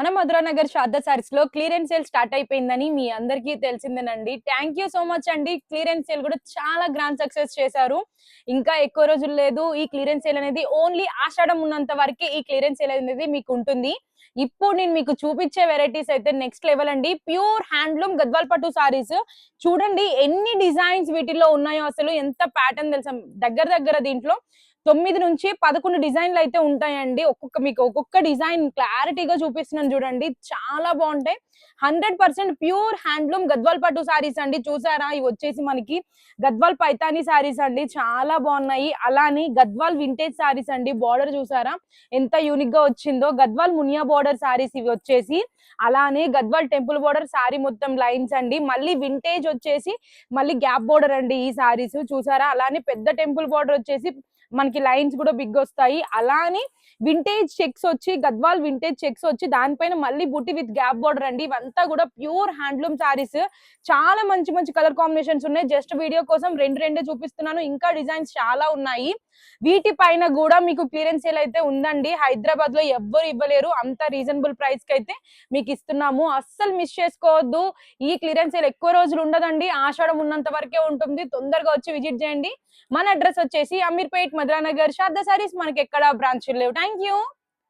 మన మధురానగర్ శ్రాద్ధ సారీస్ లో క్లియరెన్స్ సేల్ స్టార్ట్ అయిపోయిందని మీ అందరికీ తెలిసిందేనండి. థ్యాంక్ యూ సో మచ్ అండి. క్లియరెన్స్ సేల్ కూడా చాలా గ్రాండ్ సక్సెస్ చేశారు. ఇంకా ఎక్కువ రోజులు లేదు. ఈ క్లియరెన్స్ సేల్ అనేది ఓన్లీ ఆషాఢం ఉన్నంత వరకే ఈ క్లియరెన్స్ సేల్ అనేది మీకు ఉంటుంది. ఇప్పుడు నేను మీకు చూపించే వెరైటీస్ అయితే నెక్స్ట్ లెవెల్ అండి. ప్యూర్ హ్యాండ్లూమ్ గద్వాల్ పట్టు సారీస్ చూడండి ఎన్ని డిజైన్స్ వీటిల్లో ఉన్నాయో, అసలు ఎంత ప్యాటర్న్ తెలుసా. దగ్గర దగ్గర దీంట్లో 9 నుంచి 11 డిజైన్లు అయితే ఉంటాయండి. ఒక్కొక్క డిజైన్ క్లారిటీగా చూపిస్తున్నాను చూడండి. చాలా బాగుంటాయి. 100% ప్యూర్ హ్యాండ్లూమ్ గద్వాల్ పట్టు సారీస్ అండి. చూసారా, ఇవి వచ్చేసి మనకి గద్వాల్ పైతానీ సారీస్ అండి. చాలా బాగున్నాయి. అలానే గద్వాల్ వింటేజ్ సారీస్ అండి. బార్డర్ చూసారా ఎంత యూనిక్ గా వచ్చిందో. గద్వాల్ మునియా బార్డర్ సారీస్ ఇవి వచ్చేసి. అలానే గద్వాల్ టెంపుల్ బార్డర్ సారీ మొత్తం లైన్స్ అండి. మళ్ళీ వింటేజ్ వచ్చేసి మళ్ళీ గ్యాప్ బార్డర్ అండి ఈ సారీస్ చూసారా. అలానే పెద్ద టెంపుల్ బార్డర్ వచ్చేసి మనకి లైన్స్ కూడా బిగ్ వస్తాయి. అలానే వింటేజ్ చెక్స్ వచ్చి గద్వాల్ వింటేజ్ చెక్స్ వచ్చి దానిపైన మళ్ళీ బుట్టి విత్ గ్యాప్ బార్డర్ అండి. ఇవంతా కూడా ప్యూర్ హ్యాండ్లూమ్ సారీస్. చాలా మంచి మంచి కలర్ కాంబినేషన్స్ ఉన్నాయి. జస్ట్ వీడియో కోసం రెండే చూపిస్తున్నాను. ఇంకా డిజైన్స్ చాలా ఉన్నాయి. వీటి పైన కూడా మీకు క్లియరెన్స్ సేల్ అయితే ఉందండి. హైదరాబాద్ లో ఎవ్వరు ఇవ్వలేరు అంత రీజనబుల్ ప్రైస్ కి అయితే మీకు ఇస్తున్నాము. అస్సలు మిస్ చేసుకోవద్దు. ఈ క్లియరెన్స్ సేల్ ఎక్కువ రోజులు ఉండదండి. ఆషాఢం ఉన్నంత వరకే ఉంటుంది. తొందరగా వచ్చి విజిట్ చేయండి. మన అడ్రస్ వచ్చేసి అమీర్పేట్ మధురానగర్ శ్రాద్ధ సారీస్. మనకి ఎక్కడ బ్రాంచ్ లేవు. Thank you.